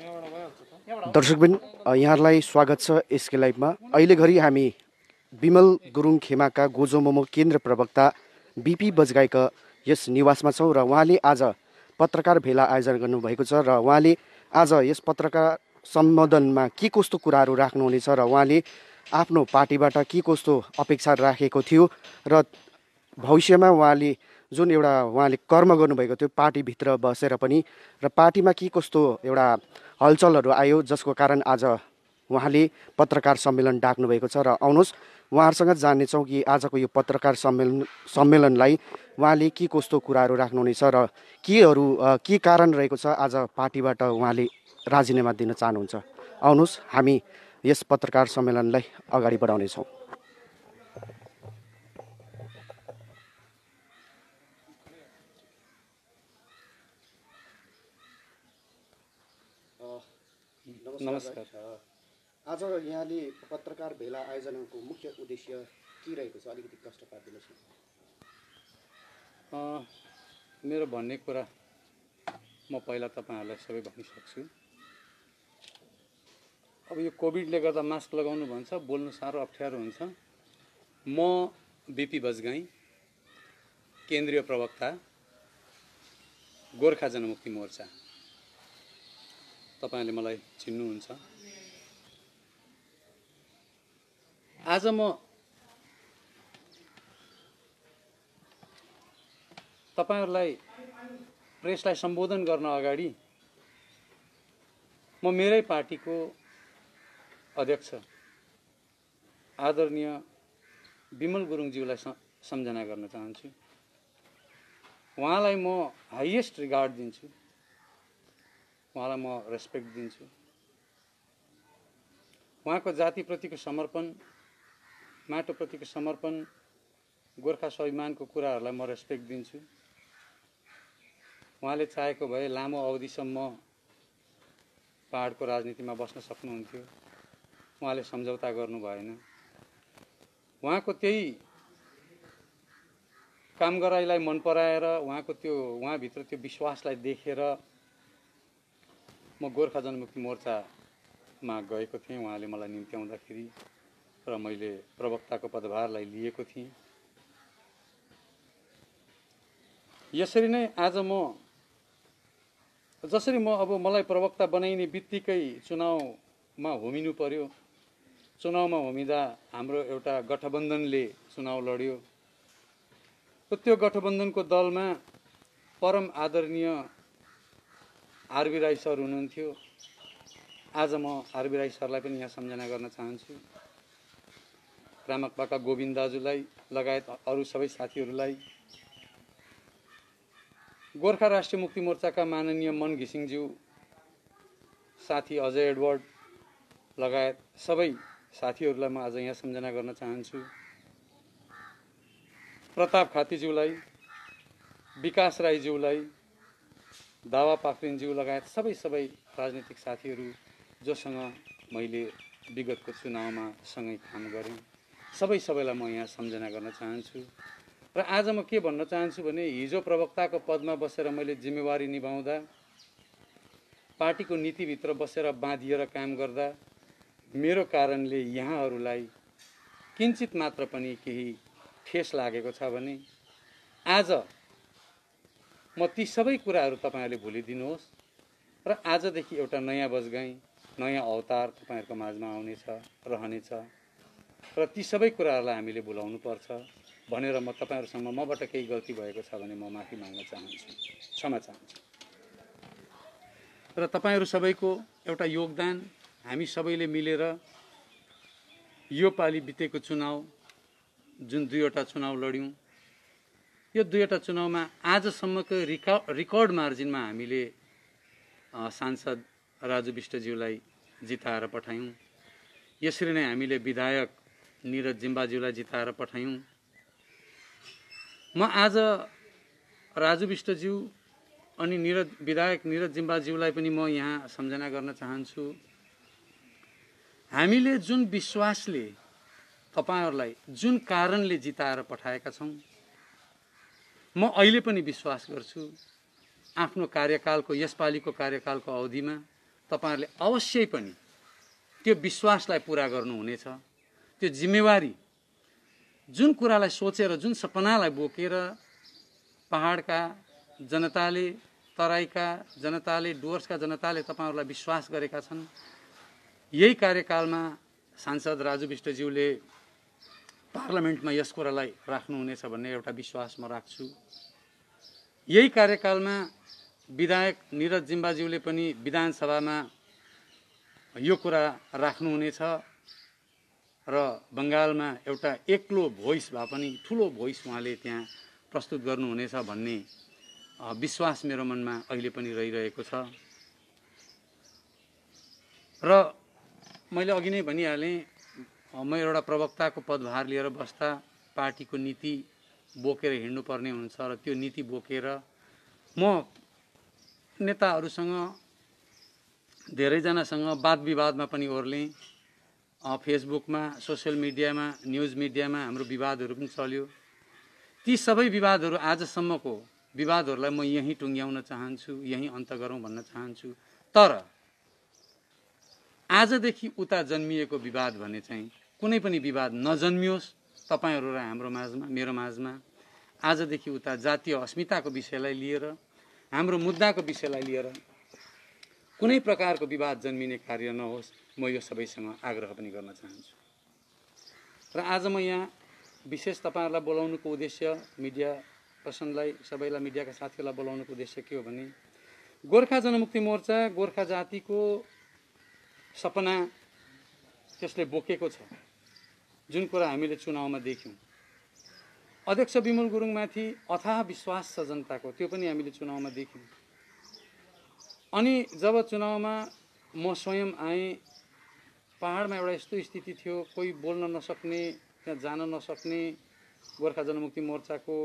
दर्शकबिन यहाँलाई स्वागत छ एसके लाइभमा। अहिले घरि हामी विमल गुरुङ खेमाका गोजो मोमो केन्द्र प्रवक्ता बिपी बजगाईका यस निवासमा छौँ र उहाँले आज पत्रकार भेला आयोजना गर्नुभएको छ र उहाँले आज यस पत्रकार सम्बोधनमा के कस्तो कुराहरू राख्नुहुनेछ र उहाँले आफ्नो पार्टीबाट के कस्तो अपेक्षा राखेको थियो र भविष्यमा उहाँले जुन एउटा उहाँले कर्म गर्नुभएको थियो पार्टीभित्र बसेर पनि र पार्टीमा के कस्तो एउटा हलचलहरू आयो जसको कारण आज उहाँले पत्रकार सम्मेलन डाक्नुभएको छ र आउनुहोस् उहाँहरूसँग जान्नेछौँ कि आजको यो पत्रकार सम्मेलनलाई उहाँले के कस्तो कुराहरू राख्नुहुनेछ र के कारण रहेको छ आज पार्टीबाट उहाँले राजीनामा दिन चाहनुहुन्छ। आउनुहोस् हामी यस पत्रकार सम्मेलनलाई अगाडि बढाउनेछौँ। नमस्कार। आज यहाँले पत्रकार भेला आयोजनाको मुख्य उद्देश्य के रहेको छ अलिकति प्रश्न पारिदिनुहोस् न। मेरो भन्ने कुरा म पहिला तपाईहरुलाई सबै भनिसक्छु। अब यो कोभिडले गर्दा मास्क लगाउनु भन्छ, बोल्नु साह्रो अप्ठ्यारो हुन्छ। म बिपी बजगाई, केन्द्रीय प्रवक्ता, गोर्खा जनमुक्ति मोर्चा। तपाईले मलाई चिन्नुहुन्छ। आज म तपाईहरुलाई प्रेसलाई सम्बोधन गर्न अगाडि म मेरै पार्टीको अध्यक्ष आदरणीय विमल गुरुङज्यूलाई सम्झना गर्न चाहन्छु। उहाँलाई म हाईएस्ट रिगार्ड दिन्छु, उहाँलाई म रेस्पेक्ट दिन्छु। उहाँको जातिप्रतिको समर्पण, माटोप्रतिको समर्पण, गोर्खा स्वाभिमानको कुराहरूलाई म रेस्पेक्ट दिन्छु। उहाँले चाहेको भए लामो अवधिसम्म पहाडको राजनीतिमा बस्न सक्नुहुन्थ्यो, उहाँले सम्झौता गर्नु भएन। उहाँको त्यही कामगराईलाई मन पराएर, उहाँभित्र त्यो विश्वासलाई देखेर म गोर्खा जनमुक्ति मोर्चामा गएको थिएँ। उहाँले मलाई निम्त्याउँदाखेरि र मैले प्रवक्ताको पदभारलाई लिएको थिएँ। यसरी नै आज जसरी अब मलाई प्रवक्ता बनाइने बित्तिकै चुनावमा होमिनु पर्यो। चुनावमा होमिँदा हाम्रो एउटा गठबन्धनले चुनाव लड्यो। त्यो गठबन्धनको दलमा परम आदरणीय आरबी राई सर हुनुहुन्थ्यो। आज म आरबी राई सरलाई पनि यहाँ सम्झना गर्न चाहन्छु। रामकपाका गोविन्द दाजुलाई लगायत अरू सबै साथीहरूलाई, गोर्खा राष्ट्रिय मुक्ति मोर्चाका माननीय मन घिसिङज्यू, साथी अजय एडवर्ड लगायत सबै साथीहरूलाई म आज यहाँ सम्झना गर्न चाहन्छु। प्रताप खातीज्यूलाई, विकास राईज्यूलाई, दावा पाखरिनज्यू लगायत सबै राजनीतिक साथीहरू जोसँग मैले विगतको चुनावमा सँगै काम गरेँ, सबैलाई म यहाँ सम्झना गर्न चाहन्छु। र आज म के भन्न चाहन्छु भने हिजो प्रवक्ताको पदमा बसेर मैले जिम्मेवारी निभाउँदा, पार्टीको नीतिभित्र बसेर बाँधिएर काम गर्दा मेरो कारणले यहाँहरूलाई किञ्चित मात्र पनि केही ठेस लागेको छ भने आज म ती सबै कुराहरू तपाईहरुले भुलिदिनुहोस् र आजदेखि एउटा नयाँ बजगाई, नयाँ अवतार तपाईहरुको माझमा आउनेछ, रहनेछ र ती सबै कुराहरूलाई हामीले भुलाउनु पर्छ भनेर म तपाईहरुसँग मबाट केही गल्ती भएको छ भने म माफी माग्न चाहन्छु, क्षमा चाहन्छु। र तपाईहरु सबैको एउटा योगदान, हामी सबैले मिलेर यो पालि बितेको चुनाव, जुन दुईवटा चुनाव लड्यौं, यो दुईवटा चुनावमा आजसम्मको रिकर्ड मार्जिनमा हामीले सांसद राजु विष्टज्यूलाई जिताएर पठायौं। यसरी नै हामीले विधायक निरज जिम्बाज्यूलाई जिताएर पठायौं। म आज राजु विष्टज्यू अनि विधायक निरज जिम्बाज्यूलाई पनि म यहाँ सम्झना गर्न चाहन्छु। हामीले जुन विश्वासले तपाईहरुलाई, जुन कारणले जिताएर पठाएका छौं, म अहिले पनि विश्वास गर्छु आफ्नो कार्यकालको, यसपालिको कार्यकालको अवधिमा तपाईहरुले अवश्य पनि त्यो विश्वासलाई पूरा गर्नुहुनेछ। त्यो जिम्मेवारी जुन कुरालाई सोचेर जुन सपनालाई बोकेर पहाडका जनताले तराईका जनताले डुवर्सका जनताले तपाईहरुलाई विश्वास गरेका छन्। यही कार्यकालमा सांसद राजु विष्टज्यूले पार्लियामेन्टमा यस कुरालाई राख्नुहुनेछ भन्ने एउटा विश्वास म राख्छु। यही कार्यकालमा विधायक निरज जिम्बाज्यूले पनि विधान सभामा यो कुरा राख्नुहुनेछ र बंगालमा एउटा एक्लो भोइस भए पनि ठूलो भोइस उहाँले त्यहाँ प्रस्तुत गर्नुहुनेछ भन्ने विश्वास मेरो मनमा अहिले पनि रहिरहेको छ। र मैले अघि नै भनिहालेँ, म एउटा प्रवक्ताको पदभार लिएर बस्दा पार्टीको नीति बोकेर हिँड्नुपर्ने हुन्छ र त्यो नीति बोकेर म नेताहरूसँग धेरैजनासँग वाद विवादमा पनि ओर्लेँ। फेसबुकमा, सोशल मिडियामा, न्युज मिडियामा हाम्रो विवादहरू पनि चल्यो। ती सबै विवादहरू आजसम्मको विवादहरूलाई म यहीँ टुङ्ग्याउन चाहन्छु, यहीँ अन्त गरौँ भन्न चाहन्छु। तर आजदेखि उता जन्मिएको विवाद भने चाहिँ कुनै पनि विवाद नजन्मियोस् तपाईहरु र हाम्रो माझमा, मेरो माझमा। आजदेखि उता जातीय अस्मिताको विषयलाई लिएर, हाम्रो मुद्दाको विषयलाई लिएर कुनै प्रकारको विवाद जन्मिने कार्य नहोस्, म यो सबैसँग आग्रह पनि गर्न चाहन्छु। र आज म यहाँ विशेष तपाईहरुलाई बोलाउनुको उद्देश्य, मिडिया पर्सनलाई, सबैलाई, मिडियाका साथीहरूलाई बोलाउनुको उद्देश्य के हो भने गोर्खा जनमुक्ति मोर्चा गोर्खा जातिको सपना त्यसले बोकेको छ। जुन कुरा हामीले चुनावमा देख्यौं, अध्यक्ष विमल गुरुङमाथि अथाह विश्वास छ जनताको, त्यो पनि हामीले चुनावमा देख्यौं। अनि जब चुनावमा म स्वयं आएँ, पहाडमा एउटा यस्तो स्थिति थियो, कोही बोल्न नसक्ने, त्यहाँ जान नसक्ने, गोर्खा जनमुक्ति मोर्चाको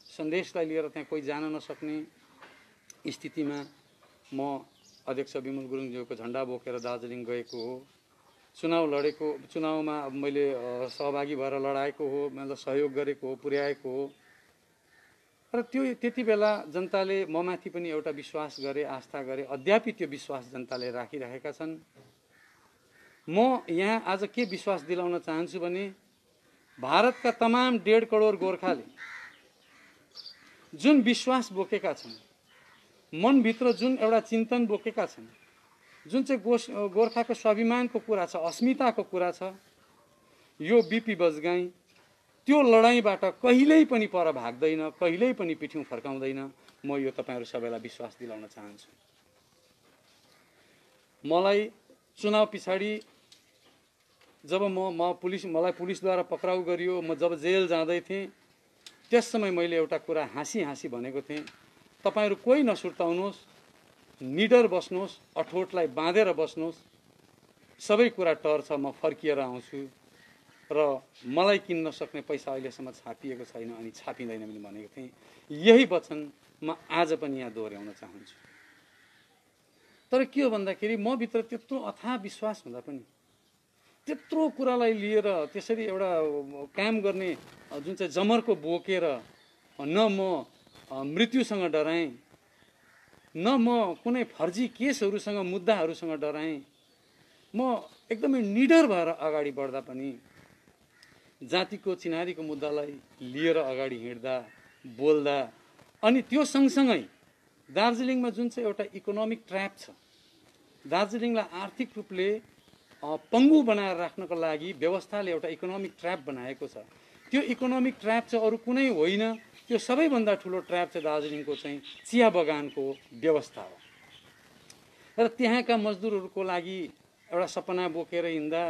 सन्देशलाई लिएर त्यहाँ कोही जान नसक्ने स्थितिमा म अध्यक्ष विमल गुरुङज्यूको झण्डा बोकेर दार्जिलिङ गएको हो। चुनाव लडेको, चुनावमा मैले सहभागी भएर लडाएको हो, मतलब सहयोग गरेको हो, पुर्याएको हो। र त्यो त्यति बेला जनताले ममाथि पनि एउटा विश्वास गरे, आस्था गरे। अद्यापि त्यो विश्वास जनताले राखिरहेका छन्। म यहाँ आज के विश्वास दिलाउन चाहन्छु भने भारतका तमाम 1.5 करोड गोर्खाले जुन विश्वास बोकेका छन्, मनभित्र जुन एउटा चिन्तन बोकेका छन्, जुन चाहिँ गोर्खाको स्वाभिमानको कुरा छ, अस्मिताको कुरा छ, यो बीपी बजगाई त्यो लडाईँबाट कहिल्यै पनि पर भाग्दैन, कहिल्यै पनि पिठ्यौं फर्काउँदैन। म यो तपाईहरु सबैलाई विश्वास दिलाउन चाहन्छु। मलाई चुनाव पछाडि जब मलाई पुलिसद्वारा पक्राउ गरियो, म जब जेल जाँदै थिएँ, त्यस समय मैले एउटा कुरा हाँसी भनेको थिएँ, तपाईहरु कोही नसुर्ताउनुहोस्, निडर बस्नुहोस्, अठोटलाई बाँधेर बस्नुहोस्, सबै कुरा टर्छ, म फर्किएर आउँछु र मलाई किन्न सक्ने पैसा अहिलेसम्म छापिएको छैन अनि छापिँदैन पनि भनेको थिएँ। यही वचन म आज पनि यहाँ दोहोर्याउन चाहन्छु। तर के हो भन्दाखेरि म भित्र त्यत्रो अथाह विश्वास हुँदा पनि, त्यत्रो कुरालाई लिएर त्यसरी एउटा काम गर्ने जुन चाहिँ जमर्को बोकेर न म मृत्युसँग डराएँ, न म कुनै फर्जी केसहरूसँग, मुद्दाहरूसँग डराएँ। म एकदमै निडर भएर अगाडि बढ्दा पनि जातिको चिनारीको मुद्दालाई लिएर अगाडि हिँड्दा, बोल्दा, अनि त्यो सँगसँगै दार्जिलिङमा जुन चाहिँ एउटा इकोनोमिक ट्र्याप छ, दार्जिलिङलाई आर्थिक रूपले पङ्गु बनाएर राख्नको लागि व्यवस्थाले एउटा इकोनोमिक ट्र्याप बनाएको छ। त्यो इकोनोमिक ट्र्याप चाहिँ अरू कुनै होइन, त्यो सबैभन्दा ठुलो ट्र्याप चाहिँ दार्जिलिङको चाहिँ चिया बगानको व्यवस्था हो। र त्यहाँका मजदुरहरूको लागि एउटा सपना बोकेर हिँड्दा,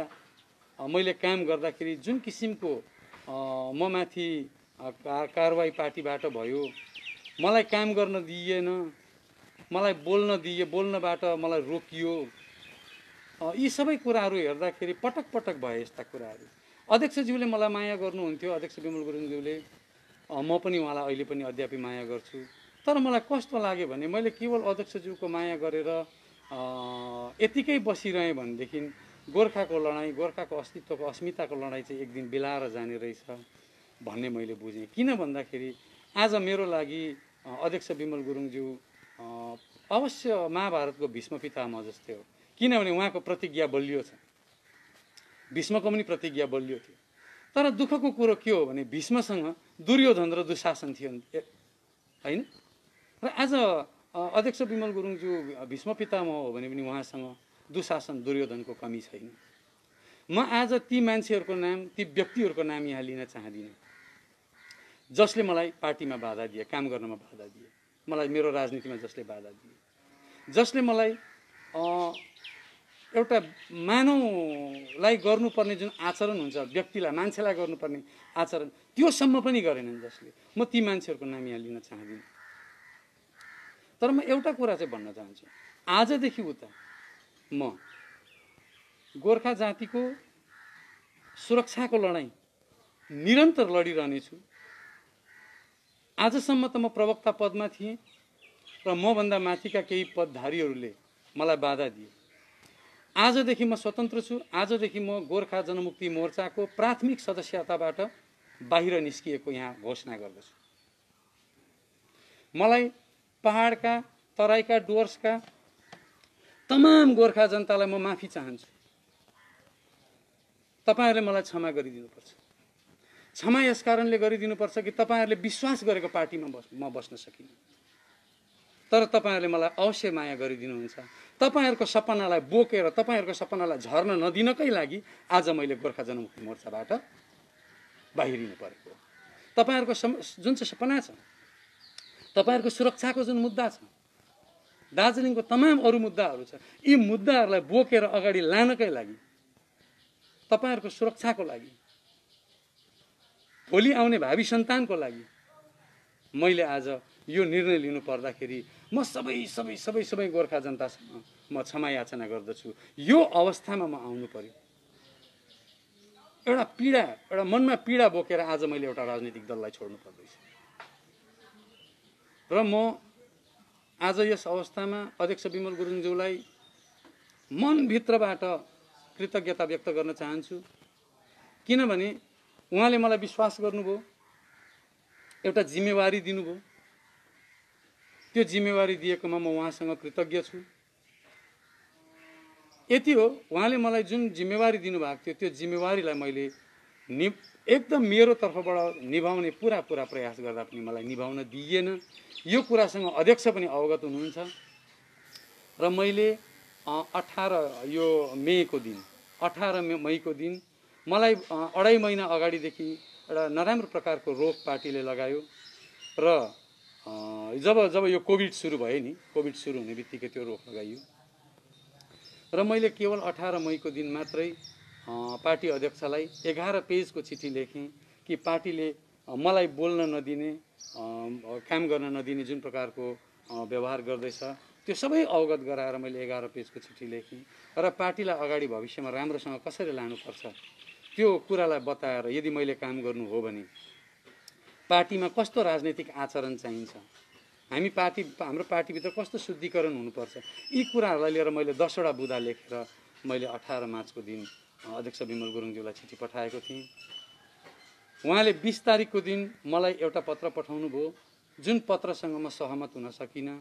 मैले काम गर्दाखेरि जुन किसिमको ममाथि कारवाही पार्टीबाट भयो, मलाई काम गर्न दिइएन, मलाई बोल्नबाट मलाई रोकियो, यी सबै कुराहरू हेर्दाखेरि पटक पटक भए यस्ता कुराहरू। अध्यक्षज्यूले मलाई माया गर्नुहुन्थ्यो, अध्यक्ष विमल गुरुङज्यूले, म पनि उहाँलाई अहिले पनि अद्यापि माया गर्छु। तर मलाई कस्तो लाग्यो भने मैले केवल अध्यक्षज्यूको माया गरेर यतिकै बसिरहेँ भनेदेखि गोर्खाको लडाईँ, गोर्खाको अस्तित्वको अस्मिताको लडाईँ चाहिँ एक दिन बिलाएर जाने रहेछ भन्ने मैले बुझेँ। किन भन्दाखेरि आज मेरो लागि अध्यक्ष विमल गुरुङज्यू अवश्य महाभारतको भीष्म पितामह जस्तै हो, किनभने उहाँको प्रतिज्ञा बलियो छ। भीष्मको पनि प्रतिज्ञा बलियो थियो। तर दुःखको कुरो के हो भने भीष्मसँग दुर्योधन र दुशासन थियो होइन। र आज अध्यक्ष विमल गुरुङज्यू भीष्म पितामह हो भने पनि उहाँसँग दुशासन दुर्योधनको कमी छैन। म आज ती मान्छेहरूको नाम, ती व्यक्तिहरूको नाम यहाँ लिन चाहदिनँ जसले मलाई पार्टीमा बाधा दिए, काम गर्नमा बाधा दिए, मलाई मेरो राजनीतिमा जसले बाधा दिए, जसले मलाई एउटा मानवलाई गर्नुपर्ने जुन आचरण हुन्छ, व्यक्तिलाई मान्छेलाई गर्नुपर्ने आचरण त्योसम्म पनि गरेनन् जसले। म ती मान्छेहरूको नाम यहाँ लिन चाहदिनँ। तर म एउटा कुरा चाहिँ भन्न चाहन्छु, आजदेखि उता म गोर्खा जातिको सुरक्षाको लडाईँ निरन्तर लडिरहनेछु। आजसम्म त म प्रवक्ता पदमा थिएँ र मभन्दा माथिका केही पदधारीहरूले मलाई बाधा दिए। आजदेखि म स्वतन्त्र छु। आजदेखि म गोर्खा जनमुक्ति मोर्चाको प्राथमिक सदस्यताबाट बाहिर निस्किएको यहाँ घोषणा गर्दछु। मलाई पहाडका, तराईका, डुवर्सका तमाम गोर्खा जनतालाई म माफी चाहन्छु। तपाईहरूले मलाई क्षमा गरिदिनुपर्छ। क्षमा यस कारणले गरिदिनुपर्छ कि तपाईँहरूले विश्वास गरेको पार्टीमा म बस्न सकिनँ। तर तपाईँहरूले मलाई अवश्य माया गरिदिनुहुन्छ। तपाईँहरूको सपनालाई बोकेर, तपाईँहरूको सपनालाई झर्न नदिनकै लागि आज मैले गोर्खा जनमुक्ति मोर्चाबाट बाहिरिनु परेको हो। तपाईँहरूको जुन चाहिँ सपना छ, तपाईँहरूको सुरक्षाको जुन मुद्दा छ, दार्जिलिङको तमाम अरू मुद्दाहरू छ, यी मुद्दाहरूलाई बोकेर अगाडि लानकै लागि, तपाईँहरूको सुरक्षाको लागि, भोलि आउने भावी सन्तानको लागि मैले आज यो निर्णय लिनु पर्दाखेरि म सबै गोर्खा जनतासँग म क्षमा याचना गर्दछु। यो अवस्थामा म आउनु पर्यो। एउटा पीडा, एउटा मनमा पीडा बोकेर आज मैले एउटा राजनीतिक दललाई छोड्नु पर्दैछ। र म आज यस अवस्थामा अध्यक्ष विमल गुरुङज्यूलाई मनभित्रबाट कृतज्ञता व्यक्त गर्न चाहन्छु। किनभने उहाँले मलाई विश्वास गर्नुभयो, एउटा जिम्मेवारी दिनुभयो। त्यो जिम्मेवारी दिएकोमा म उहाँसँग कृतज्ञ छु। यति हो, उहाँले मलाई जुन जिम्मेवारी दिनुभएको थियो त्यो जिम्मेवारीलाई मैले एकदम मेरो तर्फबाट निभाउने पुरा प्रयास गर्दा पनि मलाई निभाउन दिइएन। यो कुरासँग अध्यक्ष पनि अवगत हुनुहुन्छ। र मैले 18 मईको दिन मलाई 2.5 महिना अगाडिदेखि एउटा नराम्रो प्रकारको रोग पार्टीले लगायो। र जब यो कोभिड सुरु भयो नि, कोभिड सुरु हुने बित्तिकै त्यो रोग लगाइयो। र मैले केवल 18 मईको दिन मात्रै पार्टी अध्यक्षलाई 11 पेजको चिठी लेखेँ कि पार्टीले मलाई बोल्न नदिने, काम गर्न नदिने जुन प्रकारको व्यवहार गर्दैछ त्यो सबै अवगत गराएर मैले 11 पेजको चिठी लेखेँ। र पार्टीलाई अगाडि भविष्यमा राम्रोसँग कसरी लानुपर्छ त्यो कुरालाई बताएर यदि मैले काम गर्नु हो भने पार्टीमा कस्तो राजनीतिक आचरण चाहिन्छ, हाम्रो पार्टीभित्र कस्तो शुद्धिकरण हुनुपर्छ, यी कुराहरूलाई लिएर मैले 10 वटा बुँदा लेखेर मैले 18 मार्चको दिन अध्यक्ष विमल गुरुङज्यूलाई चिठी पठाएको थिएँ। उहाँले 20 तारिकको दिन मलाई एउटा पत्र पठाउनु भयो, जुन पत्रसँग म सहमत हुन सकिनँ।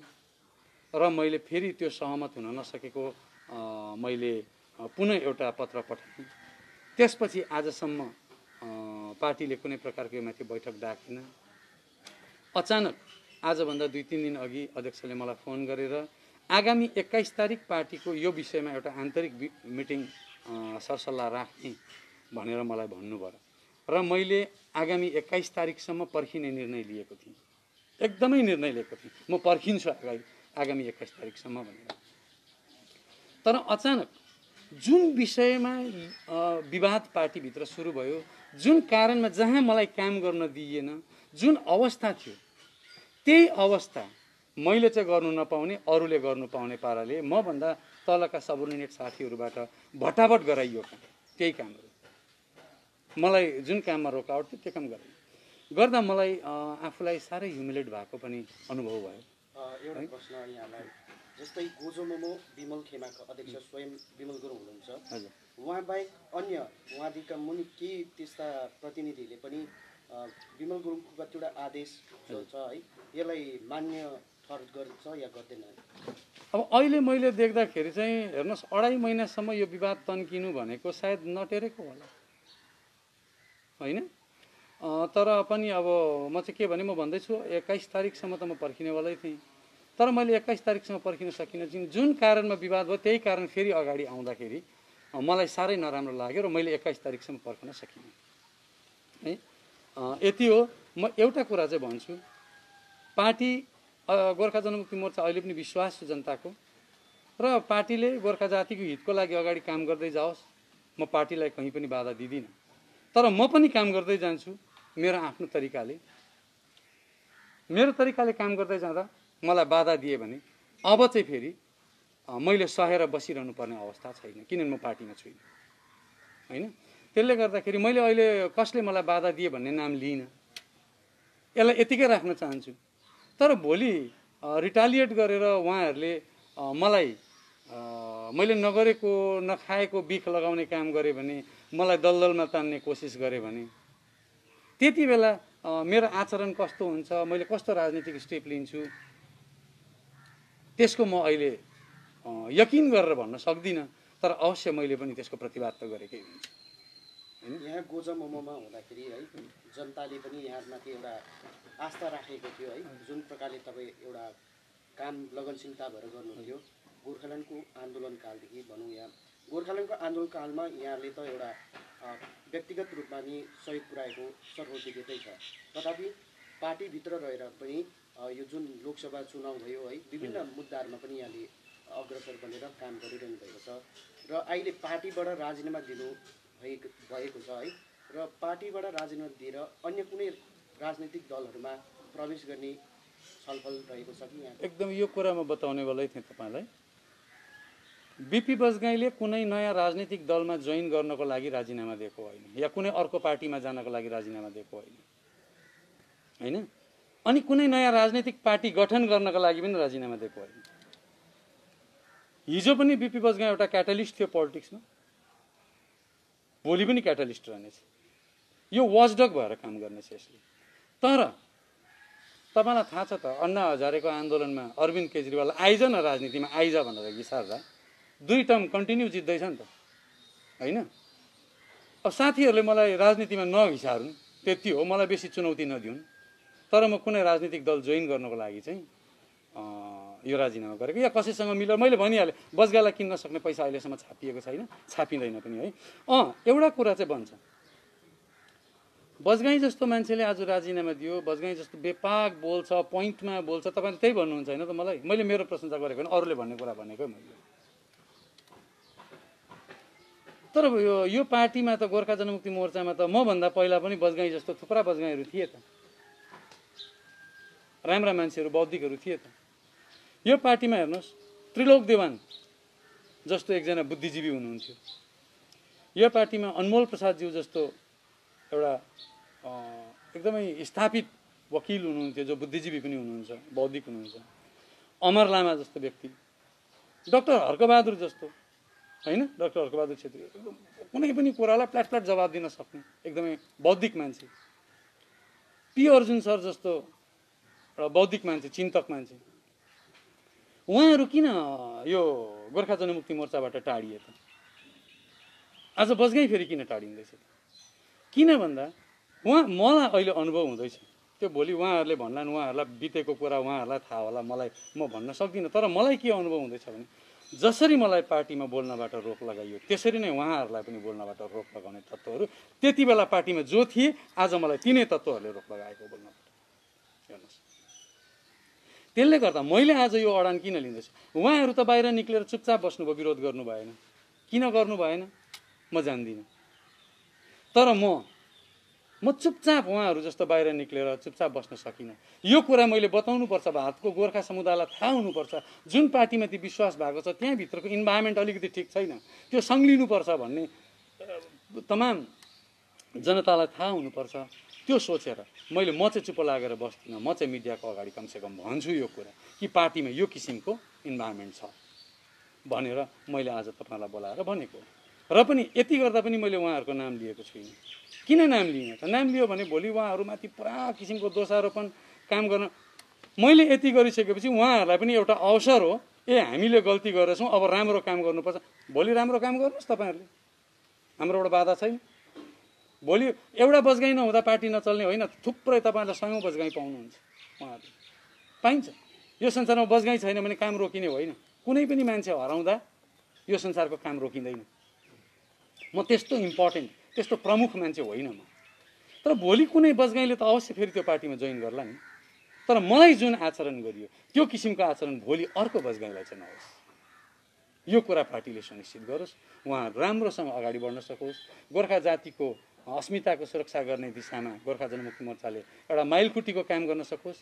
र मैले फेरि त्यो सहमत हुन नसकेको मैले पुनः एउटा पत्र पठाएँ। त्यसपछि आजसम्म पार्टीले कुनै प्रकारको माथि बैठक डाकेन। अचानक आजभन्दा 2-3 दिन अघि अध्यक्षले मलाई फोन गरेर आगामी 21 तारिक पार्टीको यो विषयमा एउटा आन्तरिक मिटिङ सरसल्लाह राख्ने भनेर मलाई भन्नुभयो। र मैले आगामी 21 तारिकसम्म पर्खिने निर्णय लिएको थिएँ। एकदमै निर्णय लिएको थिएँ, म पर्खिन्छु आगामी 21 तारिकसम्म भनेर। तर अचानक जुन विषयमा विवाद पार्टीभित्र सुरु भयो, जुन कारणमा जहाँ मलाई काम गर्न दिइएन, जुन अवस्था थियो त्यही अवस्था मैले चाहिँ गर्नु नपाउने, अरूले गर्नु पाउने पाराले मभन्दा तलका सबोर्डिनेट साथीहरूबाट भटाभट गराइयो त्यही कामहरू। मलाई जुन काममा रोकावट थियो त्यो काम गर्दा मलाई आफूलाई साह्रै ह्युमिलेट भएको पनि अनुभव भयो। एउटा प्रश्न यहाँलाई, जस्तै गोजोमोमो विमल खेमाका अध्यक्ष स्वयं विमल गुरुङ हुनुहुन्छ। हजुर, उहाँ बाहेक अन्य उहाँदेखिका मुनि केही त्यस्ता प्रतिनिधिले पनि विमल गुरुङको कतिवटा आदेश जो छ है यसलाई मान्य फरक गर्छ या गर्दैन? अब अहिले मैले देख्दाखेरि चाहिँ हेर्नुहोस् 2.5 महिनासम्म यो विवाद तन्किनु भनेको सायद नटेरेको होला होइन। तर पनि अब म चाहिँ के भने म भन्दैछु 21 तारिकसम्म त म पर्खिनेवालै थिएँ, तर मैले 21 तारिकसम्म पर्खिन सकिनँ। जुन कारणमा विवाद भयो त्यही कारण फेरि अगाडि आउँदाखेरि मलाई साह्रै नराम्रो लाग्यो र मैले 21 तारिकसम्म पर्खन सकिनँ है। यति हो। म एउटा कुरा चाहिँ भन्छु, पार्टी गोर्खा जनमुक्ति मोर्चा अहिले पनि विश्वास छ जनताको, र पार्टीले गोर्खा जातिको हितको लागि अगाडि काम गर्दै जाओस्। म पार्टीलाई कहीँ पनि बाधा दिदिनँ, तर म पनि काम गर्दै जान्छु मेरो आफ्नो तरिकाले। मेरो तरिकाले काम गर्दै जाँदा मलाई बाधा दिए भने अब चाहिँ फेरि मैले सहेर बसिरहनु पर्ने अवस्था छैन, किनभने म पार्टीमा छुइनँ होइन। त्यसले गर्दाखेरि मैले अहिले कसले मलाई बाधा दिए भन्ने नाम लिइनँ, यसलाई यतिकै राख्न चाहन्छु। तर भोलि रिटालिएट गरेर उहाँहरूले मलाई मैले नगरेको नखाएको बिख लगाउने काम गरे भने, मलाई दलदलमा तान्ने कोसिस गरे भने, त्यति बेला मेरो आचरण कस्तो हुन्छ, मैले कस्तो राजनीतिक स्टेप लिन्छु, त्यसको म अहिले यकिन गरेर भन्न सक्दिनँ। तर अवश्य मैले पनि त्यसको प्रतिवाद त गरेकै हुन्छ। यहाँ गोजमोमोमा हुँदाखेरि है जनताले पनि यहाँमाथि एउटा आस्था राखेको थियो है, जुन प्रकारले तपाईँ एउटा काम लगनशीलता भएर गर्नुहुन्थ्यो गोर्खाल्यान्डको आन्दोलनकालदेखि भनौँ। यहाँ गोर्खाल्यान्डको आन्दोलनकालमा यहाँले त एउटा व्यक्तिगत रूपमा नि सहयोग पुर्याएको सर्वोच्च देखेकै छ, तथापि पार्टीभित्र रहेर पनि यो जुन लोकसभा चुनाव भयो है, विभिन्न मुद्दाहरूमा पनि यहाँले अग्रसर बनेर काम गरिरहनु भएको छ र अहिले पार्टीबाट राजीनामा दिनु भएको छ है, र पार्टीबाट राजीनामा दिएर अन्य कुनै राजनीतिक दलहरूमा प्रवेश गर्ने छलफल रहेको छ कि यहाँ? एकदम यो कुरा म बताउनेवालै थिएँ तपाईँलाई। बिपी बजगाईले कुनै नयाँ राजनीतिक दलमा जोइन गर्नको लागि राजीनामा दिएको होइन, या कुनै अर्को पार्टीमा जानको लागि राजीनामा दिएको होइन। अनि कुनै नयाँ राजनीतिक पार्टी गठन गर्नको लागि पनि राजीनामा दिएको होइन। हिजो पनि बिपी बजगाई एउटा क्याटालिस्ट थियो पोलिटिक्समा, भोलि पनि क्याटालिस्ट रहनेछ। यो वाचडग भएर काम गर्नेछ यसले। तर तपाईँलाई थाहा छ त, अन्ना हजारेको आन्दोलनमा अरविन्द केजरीवाल आइज न राजनीतिमा आइज भनेर घिसार्दा 2 टर्म कन्टिन्यू जित्दैछ नि त होइन। अब साथीहरूले मलाई राजनीतिमा नघिसारुन् त्यति हो, मलाई बेसी चुनौती नदिउन्। तर म कुनै राजनीतिक दल जोइन गर्नको लागि चाहिँ यो राजीनामा गरेको, या कसैसँग मिलेर मैले भनिहालेँ बजगाईलाई किन्न सक्ने पैसा अहिलेसम्म छापिएको छैन, छापिँदैन पनि है। एउटा कुरा चाहिँ भन्छ, बजगाई जस्तो मान्छेले आज राजीनामा दियो, बजगाई जस्तो बेपाक बोल्छ, पोइन्टमा बोल्छ, तपाईँले त्यही भन्नुहुन्छ होइन त मलाई? मैले मेरो प्रशंसा गरेको होइन, अरूले भन्ने कुरा भनेकै मैले। तर यो पार्टीमा त गोर्खा जनमुक्ति मोर्चामा त मभन्दा पहिला पनि बजगाई जस्तो थुप्रा बजगाईहरू थिए त, राम्रा मान्छेहरू बौद्धिकहरू थिए त। यो पार्टीमा हेर्नुहोस्, त्रिलोक देवान जस्तो एकजना बुद्धिजीवी हुनुहुन्थ्यो, यो पार्टीमा अनमोल प्रसादज्यू जस्तो एउटा एकदमै स्थापित वकिल हुनुहुन्थ्यो, जो बुद्धिजीवी पनि हुनुहुन्छ, बौद्धिक हुनुहुन्छ, अमर लामा जस्तो व्यक्ति, डाक्टर हर्कबहादुर जस्तो होइन, डाक्टर हर्कबहादुर छेत्री कुनै पनि कुरालाई प्लाट प्लाट जवाब दिन सक्ने एकदमै बौद्धिक मान्छे, पी अर्जुन सर जस्तो एउटा बौद्धिक मान्छे, चिन्तक मान्छे। उहाँहरू किन यो गोर्खा जनमुक्ति मोर्चाबाट टाढिए त? आज बजगाई फेरि किन टाढिँदैछ? किन भन्दा मलाई अहिले अनुभव हुँदैछ, त्यो भोलि उहाँहरूले भन्लान्, उहाँहरूलाई बितेको कुरा उहाँहरूलाई थाहा होला, मलाई म भन्न सक्दिनँ। तर मलाई के अनुभव हुँदैछ भने, जसरी मलाई पार्टीमा बोल्नबाट रोक लगाइयो त्यसरी नै उहाँहरूलाई पनि बोल्नबाट रोक लगाउने तत्त्वहरू त्यति बेला पार्टीमा जो थिए, आज मलाई तिनै तत्त्वहरूले रोक लगाएको बोल्नबाट। हेर्नुहोस्, त्यसले गर्दा मैले आज यो अडान किन लिँदैछु? उहाँहरू त बाहिर निक्लेर चुपचाप बस्नुभयो, विरोध गर्नु भएन। किन गर्नु भएन म जान्दिनँ, तर म चुपचाप उहाँहरू जस्तो बाहिर निक्लेर चुपचाप बस्न सकिनँ। यो कुरा मैले बताउनुपर्छ, भारतको गोर्खा समुदायलाई थाहा हुनुपर्छ, जुन पार्टीमा ती विश्वास भएको छ त्यहाँभित्रको इन्भाइरोमेन्ट अलिकति ठिक छैन, त्यो सङ्लिनुपर्छ भन्ने तमाम जनतालाई थाहा हुनुपर्छ। त्यो सोचेर म चाहिँ चुप लागेर बस्दिनँ। म चाहिँ मिडियाको अगाडि कमसेकम भन्छु यो कुरा कि पार्टीमा यो किसिमको इन्भाइरोमेन्ट छ भनेर मैले आज तपाईँलाई बोलाएर भनेको। र पनि यति गर्दा पनि मैले उहाँहरूको नाम लिएको छुइनँ। किन नाम लिएन त? नाम लियो भने भोलि उहाँहरूमाथि पुरा किसिमको दोषारोपण काम गर्न मैले यति गरिसकेपछि उहाँहरूलाई पनि एउटा अवसर हो, हामीले गल्ती गरेछौँ, अब राम्रो काम गर्नुपर्छ। भोलि राम्रो काम गर्नुहोस् तपाईँहरूले, हाम्रोबाट बाधा छैन। भोलि एउटा बजगाई नहुँदा पार्टी नचल्ने होइन, थुप्रै तपाईँहरूले सयौँ बजगाई पाउनुहुन्छ, उहाँहरूले पाइन्छ। यो संसारमा बजगाई छैन भने काम रोकिने होइन। कुनै पनि मान्छे हराउँदा यो संसारको काम रोकिँदैन। म त्यस्तो इम्पोर्टेन्ट, त्यस्तो प्रमुख मान्छे होइन म। तर भोलि कुनै बजगाईले त अवश्य फेरि त्यो पार्टीमा जोइन गर्ला नि। तर मलाई जुन आचरण गरियो त्यो किसिमको आचरण भोलि अर्को बजगाईलाई चाहिँ नहोस्, यो कुरा पार्टीले सुनिश्चित गरोस्। उहाँ राम्रोसँग अगाडि बढ्न सकोस्। गोर्खा जातिको अस्मिताको सुरक्षा गर्ने दिशामा गोर्खा जनमुक्ति मोर्चाले एउटा माइलखुट्टीको काम गर्न सकोस्।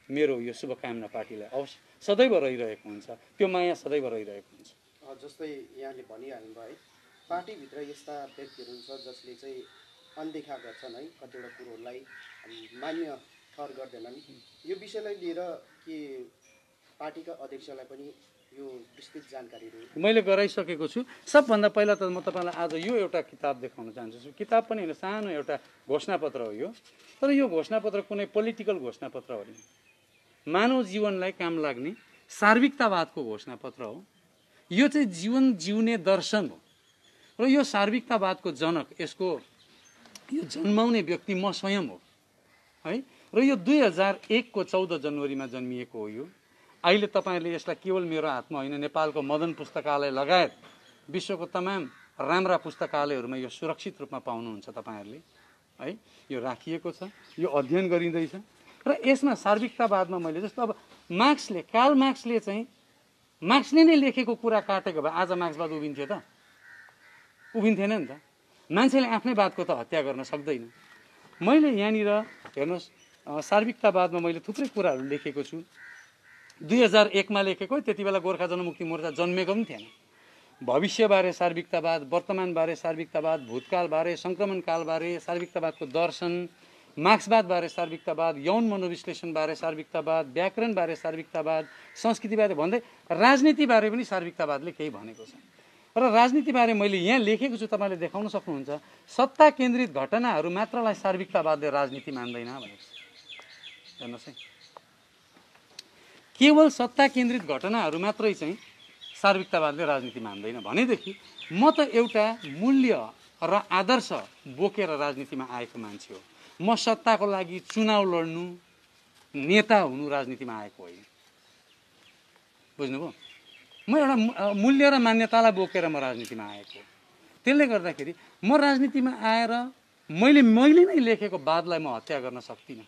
मेरो यो शुभकामना पार्टीलाई अवश्य सदैव रहिरहेको हुन्छ, त्यो माया सदैव रहिरहेको हुन्छ। जस्तै यहाँले भनिहाल्नु भयो है, पार्टीभित्र यस्ता व्यक्तिहरू हुन्छ जसले चाहिँ अनदेखा गर्छन् है, कतिवटा कुरोहरूलाई मान्य ठहर गर्दैनन्। यो विषयलाई लिएर के पार्टीका अध्यक्षलाई पनि यो विस्तृत जानकारीहरू मैले गराइसकेको छु। सबभन्दा पहिला त म तपाईँलाई आज यो एउटा किताब देखाउन चाहन्छु। किताब पनि होइन, सानो एउटा घोषणापत्र हो यो। तर यो घोषणापत्र कुनै पोलिटिकल घोषणापत्र होइन, मानव जीवनलाई काम लाग्ने सार्विकतावादको घोषणापत्र हो। यो चाहिँ जीवन जिउने दर्शन हो र यो सार्विकतावादको जनक, यसको यो जन्माउने व्यक्ति म स्वयं हो है। र यो 2001 को 14 जनवरीमा जन्मिएको हो। यो अहिले तपाईँहरूले यसलाई केवल मेरो हातमा होइन, नेपालको मदन पुस्तकालय लगायत विश्वको तमाम राम्रा पुस्तकालयहरूमा यो सुरक्षित रूपमा पाउनुहुन्छ तपाईँहरूले है। यो राखिएको छ, यो अध्ययन गरिँदैछ। र यसमा सार्विकतावादमा मैले जस्तो अब मार्क्सले, कार्ल मार्क्सले चाहिँ मार्क्सले नै लेखेको कुरा काटेको भए आज मार्क्सवाद उभिन्थ्यो त? उभिन्थेन नि त। मान्छेले आफ्नै वादको त हत्या गर्न सक्दैन। मैले यहाँनिर हेर्नुहोस्, सार्विकतावादमा मैले थुप्रै कुराहरू लेखेको छु। 2001 मा लेखेको, त्यति बेला गोर्खा जनमुक्ति मोर्चा जन्मेको पनि थिएन। भविष्यबारे सार्विकतावाद, वर्तमानबारे सार्विकतावाद, भूतकालबारे, सङ्क्रमणकालबारे सार्विकतावादको दर्शन, मार्क्सवादबारे सार्विकतावाद, यौन मनोविश्लेषणबारे सार्विकतावाद, व्याकरणबारे सार्विकतावाद, संस्कृतिबारे भन्दै राजनीतिबारे पनि सार्विकतावादले केही भनेको छ। र राजनीतिबारे मैले यहाँ लेखेको छु, तपाईँले देखाउन सक्नुहुन्छ। सत्ता केन्द्रित घटनाहरू मात्रलाई सार्विकतावादले राजनीति मान्दैन भनेको छ। हेर्नुहोस् है, केवल सत्ता केन्द्रित घटनाहरू मात्रै चाहिँ सार्विकतावादले राजनीति मान्दैन भनेदेखि म त एउटा मूल्य र आदर्श बोकेर राजनीतिमा आएको मान्छे हो। म सत्ताको लागि चुनाव लड्नु, नेता हुनु राजनीतिमा आएको होइन। बुझ्नुभयो? म एउटा मूल्य र मान्यतालाई बोकेर म राजनीतिमा आएको हो। त्यसले गर्दाखेरि म राजनीतिमा आएर मैले नै लेखेको वादलाई म हत्या गर्न सक्दिनँ।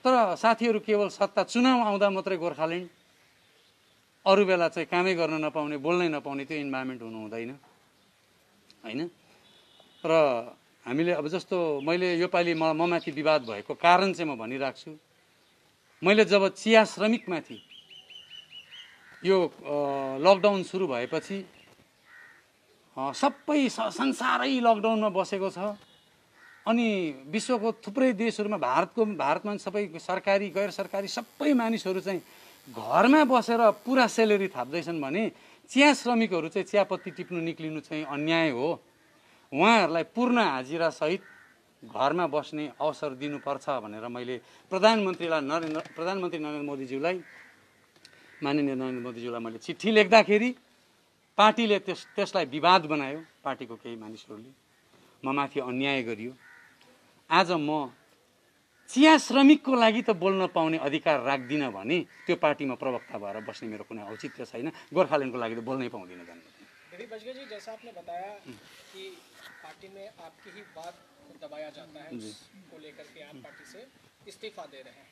तर साथीहरू केवल सत्ता चुनाव आउँदा मात्रै गोर्खाल्यान्ड, अरू बेला चाहिँ कामै गर्न नपाउने, बोल्नै नपाउने त्यो इन्भाइरोमेन्ट हुनु हुँदैन होइन। र हामीले अब जस्तो मैले योपालि ममाथि विवाद भएको कारण चाहिँ म भनिरहेको छु। मैले जब चिया श्रमिकमाथि यो लकडाउन सुरु भएपछि सबै संसारै लकडाउनमा बसेको छ। अनि विश्वको थुप्रै देशहरूमा, भारतमा सबै सरकारी गैर सरकारी सबै मानिसहरू चाहिँ घरमा बसेर पुरा सेलेरी थाप्दैछन् भने चिया श्रमिकहरू चाहिँ चियापत्ती टिप्नु निक्लिनु चाहिँ अन्याय हो। उहाँहरूलाई पूर्ण हाजिरासहित घरमा बस्ने अवसर दिनुपर्छ भनेर मैले प्रधानमन्त्री नरेन्द्र मोदीज्यूलाई, माननीय नरेन्द्र मोदीज्यूलाई मैले चिठी लेख्दाखेरि पार्टीले त्यसलाई विवाद बनायो। पार्टीको केही मानिसहरूले म माथि अन्याय गरियो। आज म चिया श्रमिकको लागि त बोल्न पाउने अधिकार राख्दिनँ भने त्यो पार्टीमा प्रवक्ता भएर बस्ने मेरो कुनै औचित्य छैन। गोर्खाल्यान्डको लागि त बोल्नै पाउँदिनँ। जी, जैसा आपने बताया कि पार्टी में आपकी ही बात दबाया जाता है, उसको लेकर के आप पार्टी से इस्तीफा दे रहे हैं।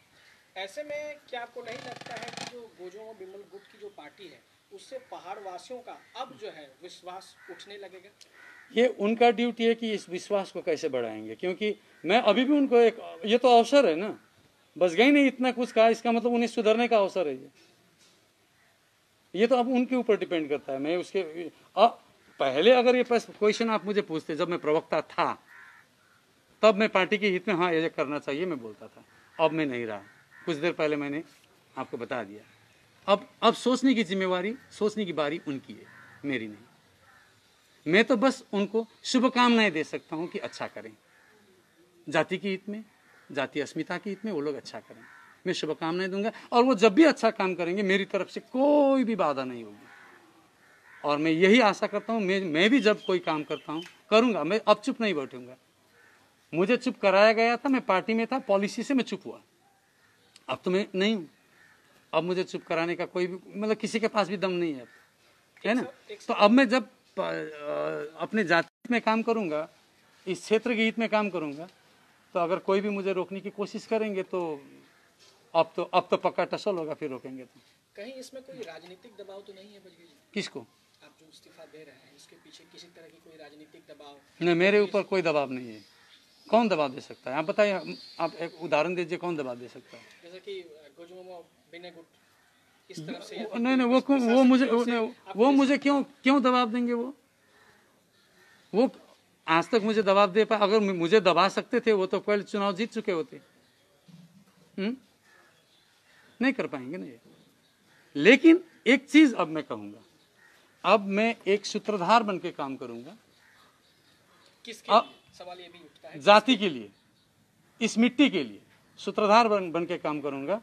ऐसे में क्या आपको नहीं लगता है कि जो गोजों और बिमल गुट की जो पार्टी है उससे पहाड़ वासियों का अब जो है विश्वास उठने लगेगा? ये उनका ड्यूटी है कि इस विश्वास को कैसे बढ़ाएंगे, क्योंकि मैं अभी भी उनको ये तो अवसर है ना, बजगाई ने इतना कुछ कहा, इसका मतलब उन्हें सुधरने का अवसर है। ये तो अब उनके ऊपर डिपेंड करता है। मैं उसके पहले अगर ये क्वेश्चन आप मुझे पूछते जब मैं प्रवक्ता था, तब मैं पार्टी के हित में हाँ ये करना चाहिए मैं बोलता था। अब मैं नहीं रहा। कुछ देर पहले मैंने आपको बता दिया। अब सोचने की जिम्मेवारी, सोचने की बारी उनकी है, मेरी नहीं। मैं तो बस उनको शुभकामनाएं दे सकता हूं कि अच्छा करें, जाति के हित में, जातीय अस्मिता के हित में वो लोग अच्छा करें। मैं शुभकामनाएं दूंगा। और वो जब भी अच्छा काम करेंगे मेरी तरफ से कोई भी बाधा नहीं होगी। और मैं यही आशा करता हूँ, मैं भी जब कोई काम करता हूँ करूंगा, मैं अब चुप नहीं बैठूंगा। मुझे चुप कराया गया था, मैं पार्टी में था, पॉलिसी से मैं चुप हुआ। अब तो मैं नहीं हूँ। अब मुझे चुप कराने का कोई भी मतलब किसी के पास भी दम नहीं है ना। तो अब मैं जब अपने जाति में काम करूंगा, इस क्षेत्र के हित में काम करूंगा, तो अगर कोई भी मुझे रोकने की कोशिश करेंगे तो अब तो पक्का टसल होगा, फिर रोकेंगे तो। कहीं इसमें कोई राजनीतिक दबाव तो नहीं है बजगी जी? किसको? आप जो इस्तीफा दे रहे हैं इसके पीछे किसी तरह की कोई राजनीतिक दबाव? नहीं, मेरे ऊपर कोई दबाव नहीं है। कौन दबाव दे सकता है? आप बताइए, आप एक उदाहरण दीजिए, कौन दबाव दे सकता है? जैसे कि गोजमोमो बिनेगुट इस तरफ से नहीं, वो मुझे क्यों दबाव देंगे? वो आज तक मुझे दबाव दे पाए? अगर मुझे दबा सकते थे वो तो पहले चुनाव जीत चुके होते। नहीं कर पाएंगे ना ये। लेकिन एक चीज अब मैं कहूंगा, अब मैं एक सूत्रधार बन के काम करूंगा। किसके लिए? सवाल ये भी उठता है। जाति के लिए, इस मिट्टी के लिए सूत्रधार बन के काम करूंगा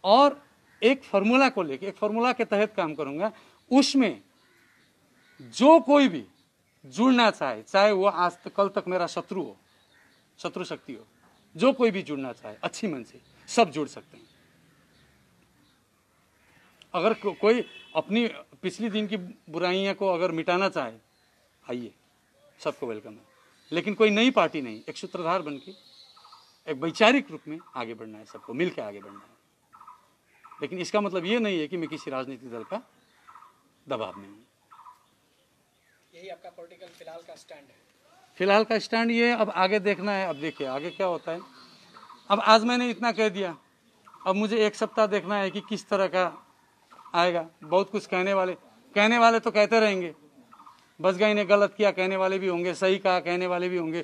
और एक फॉर्मूला को लेके, एक फॉर्मूला के तहत काम करूंगा। उसमें जो कोई भी जुड़ना चाहे वो आज तक कल तक मेरा शत्रु शक्ति हो, जो कोई भी जुड़ना चाहे अच्छी मन से, सब जुड़ सकते हैं। अगर कोई अपनी पिछली दिन की बुराइयां को अगर मिटाना चाहे, आइए, सबको वेलकम है। लेकिन कोई नई पार्टी नहीं, एक सूत्रधार बन के एक वैचारिक रूप में आगे बढ़ना है, सबको मिलकर आगे बढ़ना है। लेकिन इसका मतलब ये नहीं है कि मैं किसी राजनीतिक दल का दबाव में हूँ। यही आपका पॉलिटिकल फिलहाल का स्टैंड है? फिलहाल का स्टैंड ये है, अब आगे देखना है। अब देखिए आगे क्या होता है। अब आज मैंने इतना कह दिया, अब मुझे एक सप्ताह देखना है कि किस तरह का आएगा। बहुत कुछ कहने वाले तो कहते रहेंगे। बजगाई ने गलत किया कहने वाले भी होंगे, सही कहा कहने वाले भी होंगे,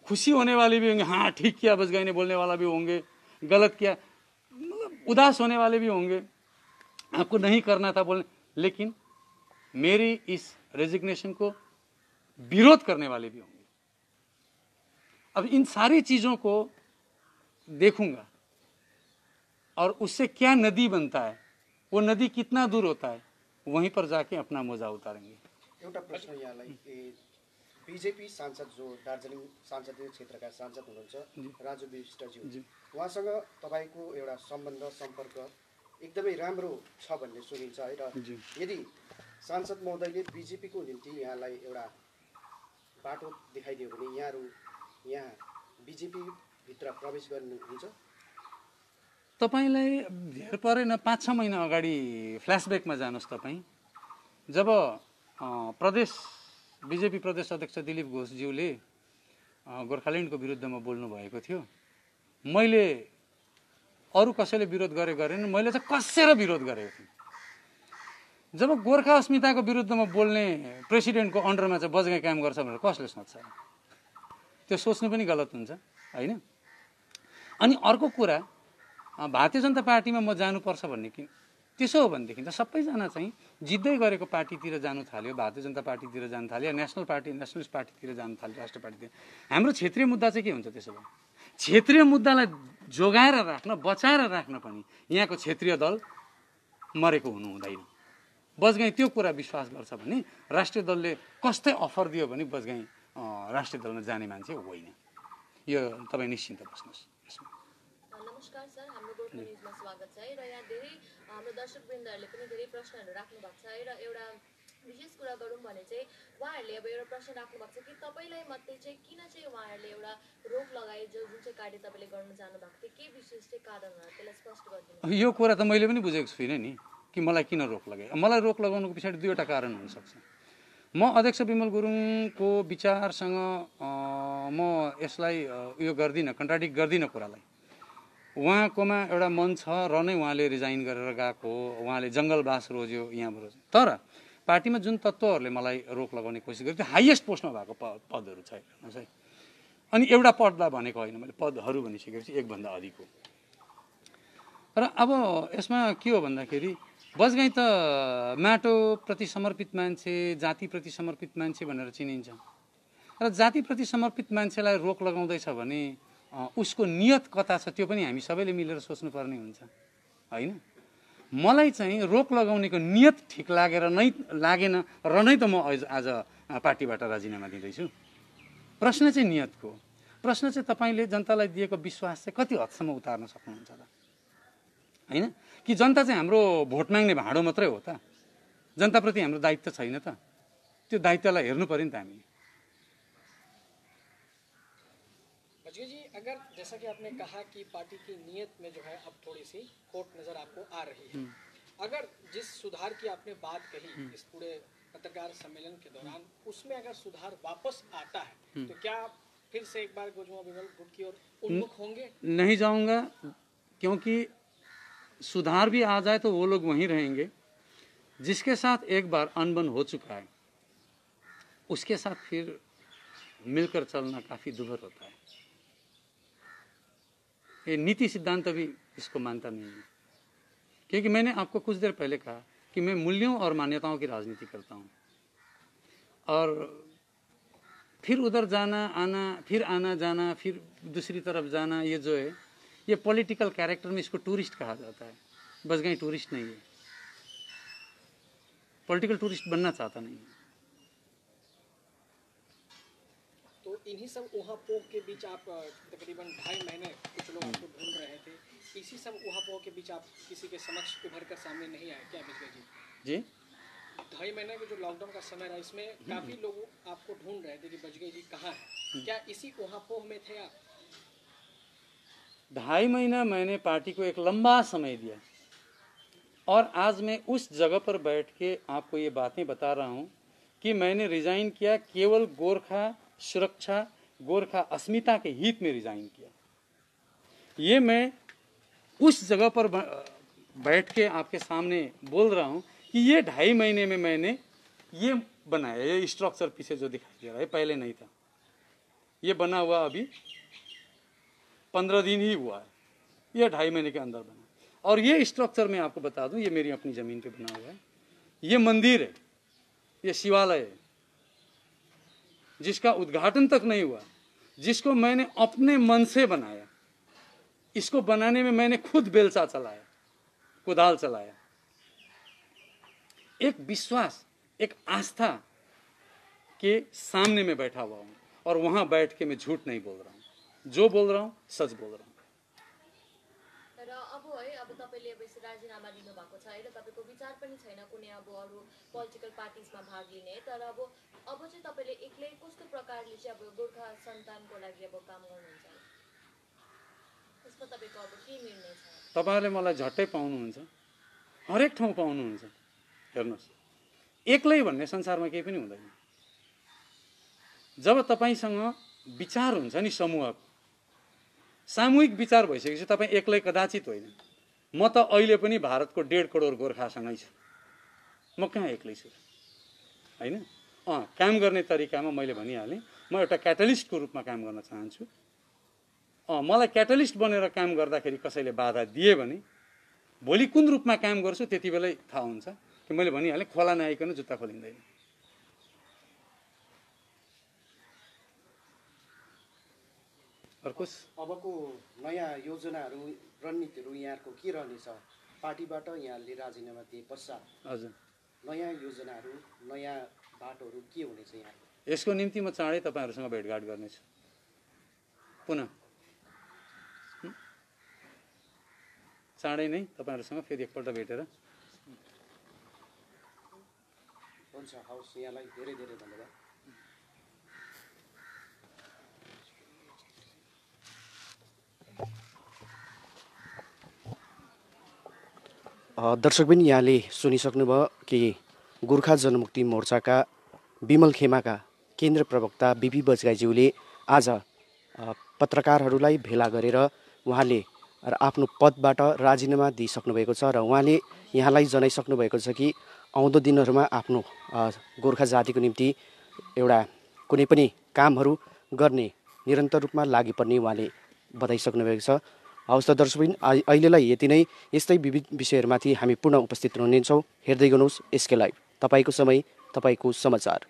खुशी होने वाले भी होंगे, हाँ ठीक किया बजगाई ने बोलने वाला भी होंगे, गलत किया मतलब उदास होने वाले भी होंगे, आपको नहीं करना था बोलने। लेकिन मेरी इस रेजिग्नेशन को विरोध करने वाले भी होंगे। अब इन सारी चीजों को देखूंगा और उससे क्या नदी बनता है, वो नदी कितना दूर होता है, वहीं पर जाके अपना मोजा उतारेंगे। एउटा प्रश्न यहाँलाई, बीजेपी सांसद जो दार्जिलिङ संसदीय क्षेत्रका सांसद हुनुहुन्छ राजु विष्टज्यू, उहाँसँग तपाईँको एउटा सम्बन्ध सम्पर्क एकदमै राम्रो छ भन्ने सुनिन्छ है। र यदि सांसद महोदयले बिजेपीको निम्ति यहाँलाई एउटा बाटो देखाइदियो भने यहाँ बिजेपी भित्र प्रवेश गर्नुहुन्छ? तपाईलाई धेर परेन, 5-6 महिना अगाडि फ्ल्यासब्याकमा जानुहोस्। तपाईँ जब बिजेपी प्रदेश अध्यक्ष दिलीप घोषज्यूले गोर्खाल्यान्डको विरुद्धमा बोल्नु भएको थियो, मैले अरू कसैले विरोध गरेन, मैले चाहिँ कसेर विरोध गरेको थिएँ। जब गोर्खा अस्मिताको विरुद्धमा बोल्ने प्रेसिडेन्टको अन्डरमा चाहिँ बजगाई काम गर्छ भनेर कसले सोच्छ? त्यो सोच्नु पनि गलत हुन्छ होइन। अनि अर्को कुरा, भारतीय जनता पार्टीमा म जानुपर्छ भन्ने कि त्यसो हो भनेदेखि त सबैजना चाहिँ जित्दै गरेको पार्टीतिर जानु थाल्यो, भारतीय जनता पार्टीतिर जानु थाल्यो, नेसनलिस्ट पार्टीतिर जानु थाल्यो, राष्ट्र पार्टीतिर। हाम्रो क्षेत्रीय मुद्दा चाहिँ के हुन्छ त्यसो भए? क्षेत्रीय मुद्दालाई जोगाएर राख्न, बचाएर राख्न पनि यहाँको क्षेत्रीय दल मरेको हुनु हुँदैन। बजगाई त्यो कुरा विश्वास गर्छ भने राष्ट्रिय दलले कस्तै अफर दियो भने बजगाई राष्ट्रिय दलमा जाने मान्छे होइन। यो तपाईँ निश्चिन्त बस्नुहोस्। नमस्कार सर, हाम्रो गोर्खा न्युजमा स्वागत छ है। र यहाँ धेरै हाम्रो दर्शकवृन्दहरूले पनि धेरै प्रश्नहरू राख्नु भएको छ है। र एउटा विशेष कुरा गरौँ भने चाहिँ उहाँहरूले अब एउटा प्रश्न राख्नु भएको छ कि तपाईँलाई मध्ये चाहिँ किन चाहिँ उहाँहरूले एउटा रोक लगाए, जुन चाहिँ कार्य तपाईँले गर्न जानु भएको थियो, के विशेष चाहिँ कारणहरू त्यसलाई स्पष्ट गरिदिनु? यो कुरा त मैले पनि बुझेको छुइनँ नि कि मलाई किन रोक लगाए। मलाई रोक लगाउनुको पछाडि दुईवटा कारण हुनसक्छ। म अध्यक्ष विमल गुरुङको विचारसँग म यसलाई उयो गर्दिनँ, कन्ट्राडिक्ट गर्दिनँ कुरालाई। उहाँकोमा एउटा मन छ र नै उहाँले रिजाइन गरेर गएको, उहाँले जङ्गलवास रोज्यो, यहाँ रोज्यो। तर पार्टीमा जुन तत्त्वहरूले मलाई रोक लगाउने कोसिस गर्यो त्यो हाइएस्ट पोस्टमा भएको पदहरू छ हेर्नुहोस् है। अनि एउटा पदलाई भनेको होइन, मैले पदहरू भनिसकेपछि एकभन्दा अधिक हो। र अब यसमा के हो भन्दाखेरि बजगाई त माटोप्रति समर्पित मान्छे, जातिप्रति समर्पित मान्छे भनेर चिनिन्छ। र जातिप्रति समर्पित मान्छेलाई रोक लगाउँदैछ भने उसको नियत कता छ त्यो पनि हामी सबैले मिलेर सोच्नुपर्ने हुन्छ होइन। मलाई चाहिँ रोक लगाउनेको नियत ठिक लागेन र नै त म आज पार्टीबाट राजीनामा दिँदैछु। प्रश्न चाहिँ नियतको, प्रश्न चाहिँ तपाईँले जनतालाई दिएको विश्वास चाहिँ कति हदसम्म उतार्न सक्नुहुन्छ त होइन। कि जनता चाहिँ हाम्रो भोट माग्ने भाँडो मात्रै हो त, जनताप्रति हाम्रो दायित्व छैन त? त्यो दायित्वलाई हेर्नु पर्यो नि त हामीले। अजय जी, अगर जैसा कि आपने कहा कि पार्टी की नीयत में जो है अब थोड़ी सी खोट नजर आपको आ रही है, अगर जिस सुधार की आपने बात कही इस पूरे पत्रकार सम्मेलन के दौरान, उसमें अगर सुधार वापस आता है तो क्या फिर से एक बार गोजमा बिमल गुट की ओर उन्मुख होंगे? नहीं जाऊंगा, क्योंकि सुधार भी आ जाए तो वो लोग वहीं रहेंगे। जिसके साथ एक बार अनबन हो चुका है उसके साथ फिर मिलकर चलना काफी दुभर होता है। ये नीति सिद्धांत भी इसको मानता नहीं है, क्योंकि मैंने आपको कुछ देर पहले कहा कि मैं मूल्यों और मान्यताओं की राजनीति करता हूँ, और फिर उधर जाना आना, फिर आना जाना, फिर दूसरी तरफ जाना, ये जो है ये पॉलिटिकल कैरेक्टर में इसको टूरिस्ट कहा जाता है। बजगाई टूरिस्ट नहीं है, पॉलिटिकल टूरिस्ट बनना चाहता नहीं है। तो इन्हीं सब ऊहापोह के बीच आप तकरीबन 2.5 महीने कुछ लोग आपको ढूंढ रहे थे, इसी सब ऊहापोह के बीच आप किसी के समक्ष उभर कर सामने नहीं आए क्या बिजय जी? जी 2.5 महीने का जो लॉकडाउन का समय रहा, इसमें काफी लोग आपको ढूंढ रहे थे कि बजगई जी कहाँ है, क्या इसी ऊहापोह में थे आप? 2.5 महीना मैंने पार्टी को एक लंबा समय दिया, और आज मैं उस जगह पर बैठ के आपको ये बातें बता रहा हूँ कि मैंने रिजाइन किया केवल गोरखा सुरक्षा, गोरखा अस्मिता के हित में रिजाइन किया। ये मैं उस जगह पर बैठ के आपके सामने बोल रहा हूँ कि ये 2.5 महीने में मैंने ये बनाया, ये स्ट्रक्चर पीछे जो दिखाई दे रहा है पहले नहीं था, ये बना हुआ अभी 15 दिन ही हुआ है, ये 2.5 महीने के अंदर बना। और ये स्ट्रक्चर मैं आपको बता दूं, ये मेरी अपनी जमीन पे बना हुआ है, ये मंदिर है, ये शिवालय है, जिसका उद्घाटन तक नहीं हुआ, जिसको मैंने अपने मन से बनाया। इसको बनाने में मैंने खुद बेलचा चलाया, कुदाल चलाया। एक विश्वास, एक आस्था के सामने में बैठा हुआ हूं, और वहां बैठ के मैं झूठ नहीं बोल रहा हूं, जो बोल रहा हूं सच बोल रहा हूं। र अब है, अब तपाईले अब यसरी राजीनामा दिनु भएको छ है र तपाईको विचार पनि छैन कुनै अब अरु पोलिटिकल पार्टिजमा भाग लिने, तर अब चाहिँ तपाईले एक्लै कस्तो प्रकारले चाहिँ अब गोर्खा सन्तानको लागि अब काम गर्नुहुन्छ, त्यसमा तपाईको अब के निर्णय छ? तपाईहरुले मलाई झट्टै पाउनुहुन्छ, हरेक ठाउँ पाउनुहुन्छ। हेर्नुस्, एक्लै भन्ने संसारमा केही पनि हुँदैन। जब तपाईसँग विचार हुन्छ नि समूहको, सामूहिक विचार भइसकेपछि तपाईँ एक्लै कदाचित होइन। म त अहिले पनि भारतको 1.5 करोड गोर्खासँगै छु, म कहाँ एक्लै छु होइन। काम गर्ने तरिकामा मैले भनिहालेँ, म एउटा क्याटलिस्टको रूपमा काम गर्न चाहन्छु। मलाई क्याटलिस्ट बनेर काम गर्दाखेरि कसैले बाधा दिए भने भोलि कुन रूपमा काम गर्छु त्यति बेलै थाहा हुन्छ। कि मैले भनिहालेँ, खोला नआइकन जुत्ता खोलिँदैन। अबको नयाँ योजनाहरू, रणनीतिहरू यहाँको के रहनेछ? पार्टीबाट यहाँले राजीनामा दिए पश्चात हजुर नयाँ योजनाहरू, नयाँ बाटोहरू के हुनेछ यहाँको? यसको निम्ति म चाँडै तपाईहरुसँग भेटघाट गर्नेछु। पुनः चाँडै नै तपाईहरुसँग फेरि एकपल्ट भेटेर। हुन्छ, हवस्, यहाँलाई धेरै धेरै धन्यवाद। दर्शकबिन, यहाँले सुनिसक्नुभयो कि गोर्खा जनमुक्ति मोर्चाका बिमल खेमाका केन्द्र प्रवक्ता बिपी बजगाईज्यूले आज पत्रकारहरूलाई भेला गरेर उहाँले आफ्नो पदबाट राजीनामा दिइसक्नु भएको छ र उहाँले यहाँलाई जनाइसक्नु भएको छ कि आउँदो दिनहरूमा आफ्नो गोर्खा जातिको निम्ति एउटा कुनै पनि कामहरू गर्ने निरन्तर रूपमा लागि पर्ने उहाँले बताइसक्नु भएको छ। हवस् त दर्शकबिन, अहिलेलाई यति नै। यस्तै विविध विषयहरूमाथि हामी पुनः उपस्थित रहनेछौँ। हेर्दै गर्नुहोस् एसके लाइभ, तपाईँको समय, तपाईँको समाचार।